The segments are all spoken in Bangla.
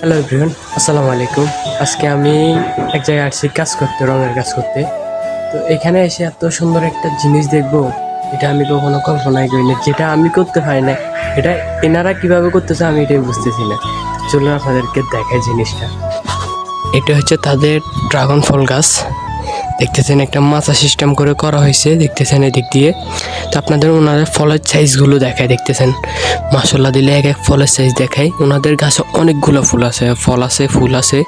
হ্যালো এভরিওয়ান, আসসালামু আলাইকুম। আজকে আমি এক জায়গায় আসছি কাজ করতে, রঙের কাজ করতে। তো এখানে এসে এত সুন্দর একটা জিনিস দেখবো, এটা আমি কখনো কল্পনাই করিনি। যেটা আমি করতে পারি না, এটা এনারা কিভাবে করতেছে আমি এটাই বুঝতেছি না। চলুন আপনাদেরকে দেখাই জিনিসটা। এটা হচ্ছে তাদের ড্রাগন ফল গাছ। দেখতেছেন একটা মাচা সিস্টেম করে করা হয়েছে, দেখতেছেন এদিক দিয়ে। তো আপনাদের ওনাদের ফলের সাইজগুলো দেখায়, দেখতেছেন মাশাআল্লাহ দিলে এক এক ফলের সাইজ দেখায়। ওনাদের গাছে অনেকগুলো ফুল আছে, ফল আছে, ফুল আছে।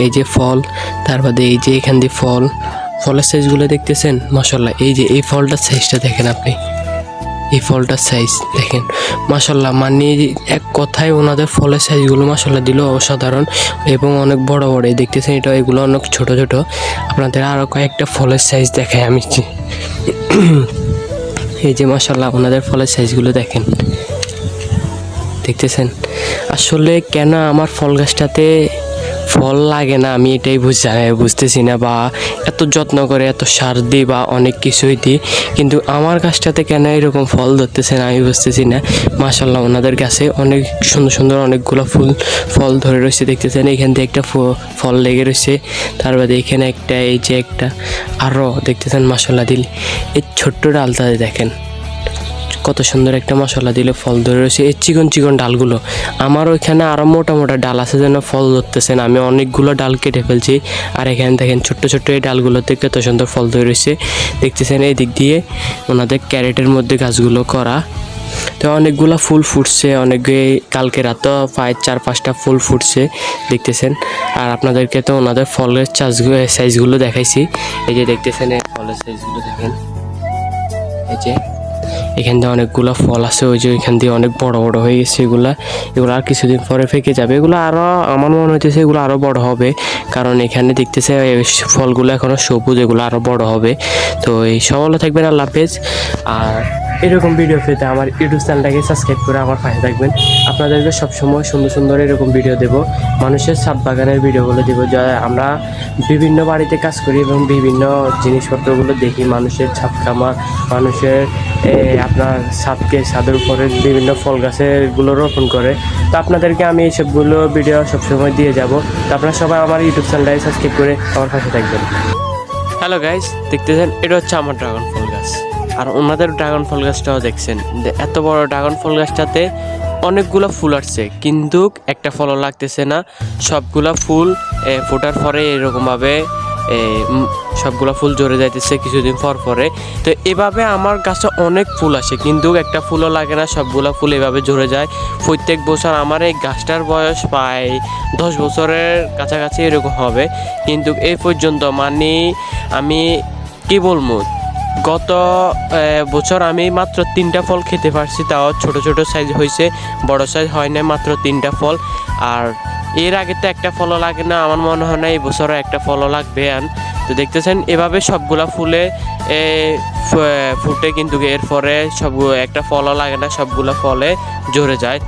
এই যে ফল, তার বাদে এই যে এখান দিয়ে ফলের সাইজগুলো দেখতেছেন মাশাআল্লাহ। এই যে এই ফলটার সাইজটা দেখেন আপনি, এই ফলটার সাইজ দেখেন মাশাআল্লাহ। মানে এক কথায় ওনাদের ফলের সাইজগুলো মাশাআল্লাহ দিল অসাধারণ এবং অনেক বড় বড়। দেখতেছেন এটা, এগুলো অনেক ছোট ছোট। আপনাদের আরও কয়েকটা ফলের সাইজ দেখায় আমি। এই যে মাশাআল্লাহ ওনাদের ফলের সাইজগুলো দেখেন, দেখতেছেন। আসলে কেন আমার ফল গাছটাতে ফল লাগে না আমি এটাই বুঝতেছি না, বা এত যত্ন করে এত সার দিই বা অনেক কিছুই দিই, কিন্তু আমার গাছটাতে কেন এরকম ফল ধরতেছে না আমি বুঝতেছি না। মাশাআল্লাহ ওনাদের গাছে অনেক সুন্দর সুন্দর অনেকগুলো ফল ধরে রয়েছে, দেখতেছেন। এখান থেকে একটা ফল লেগে রয়েছে, তার বাদে এখানে একটা, এই যে একটা আরও দেখতেছেন মাশাআল্লাহ দিলে। এই ছোট্ট ডালটাতে দেখেন কত সুন্দর একটা মাশাআল্লাহ দিলে ফল ধরে রয়েছে। এই চিকন চিকন ডালগুলো, আমার ওইখানে আরও মোটা মোটা ডাল আছে যেন ফল ধরতেছে না। আমি অনেকগুলো ডাল কেটে ফেলছি, আর এখানে দেখেন ছোট্ট ছোট্ট এই ডালগুলোতে কত সুন্দর ফল ধরে রয়েছে, দেখতেছেন। এই দিক দিয়ে ওনাদের ক্যারেটের মধ্যে গাছগুলো করা। তো অনেকগুলো ফুল ফুটছে, কালকে রাতে প্রায় 4-5টা ফুল ফুটছে, দেখতেছেন। আর আপনাদেরকে তো ওনাদের ফলের সাইজগুলো দেখাইছি। এই যে দেখতেছেন এই ফলের সাইজগুলো দেখেন। এই যে এখান দিয়ে অনেকগুলো ফল আছে, ওই যে এখান দিয়ে অনেক বড় বড় হয়ে গেছে। এগুলো আর কিছুদিন পরে ফেঁকে যাবে। এগুলো আরও, আমার মনে হইতেছে এগুলো আরও বড় হবে, কারণ এখানে দেখতেছে ফলগুলো এখনও সবুজ, এগুলো আরও বড় হবে। তো এই সব ভালো থাকবেন, আল্লাহ হাফেজ। আর এরকম ভিডিও পেতে আমার ইউটিউব চ্যানেলটাকে সাবস্ক্রাইব করে আমার পাশে থাকবেন। আপনাদেরকে সবসময় সুন্দর সুন্দর এরকম ভিডিও দেব, মানুষের ছাদ বাগানের ভিডিওগুলো দেবো, যা আমরা বিভিন্ন বাড়িতে কাজ করি এবং বিভিন্ন জিনিসপত্রগুলো দেখি। মানুষের ছাদ কামা, মানুষের আপনার ছাদের উপরে বিভিন্ন ফল গাছেরগুলো রোপণ করে। তো আপনাদেরকে আমি এইসবগুলো ভিডিও সবসময় দিয়ে যাব। তো আপনারা সবাই আমার ইউটিউব চ্যানেলটাকে সাবস্ক্রাইব করে আমার পাশে থাকবেন। হ্যালো গাইস, দেখতেছেন এটা হচ্ছে আমার ড্রাগন ফল গাছ, আর ওনাদের ড্রাগন ফল গাছটাও দেখছেন। এত বড় ড্রাগন ফল গাছটাতে অনেকগুলো ফুল আসছে, কিন্তু একটা ফলও লাগতেছে না। সবগুলা ফুল ফোটার পরে এরকমভাবে সবগুলা ফুল ঝরে যাইতেছে কিছুদিন পরে। তো এভাবে আমার গাছে অনেক ফুল আসে, কিন্তু একটা ফুলও লাগে না, সবগুলা ফুল এভাবে ঝরে যায় প্রত্যেক বছর। আমার এই গাছটার বয়স প্রায় 10 বছরের কাছাকাছি এরকম হবে, কিন্তু এই পর্যন্ত মানে আমি কি বলবো, গত বছর আমি মাত্র 3টা ফল খেতে পারছি, তাও ছোট ছোট সাইজ হয়েছে, বড় সাইজ হয় না, মাত্র 3টা ফল। আর এর আগে তো একটা ফলও লাগে না, আমার মনে হয় না এই বছরও একটা ফলও লাগবে। তো দেখতেছেন এভাবে সবগুলা ফুলে ফুটে, কিন্তু এরপরে একটা ফলও লাগে না, সবগুলা ফলে ঝরে যায়।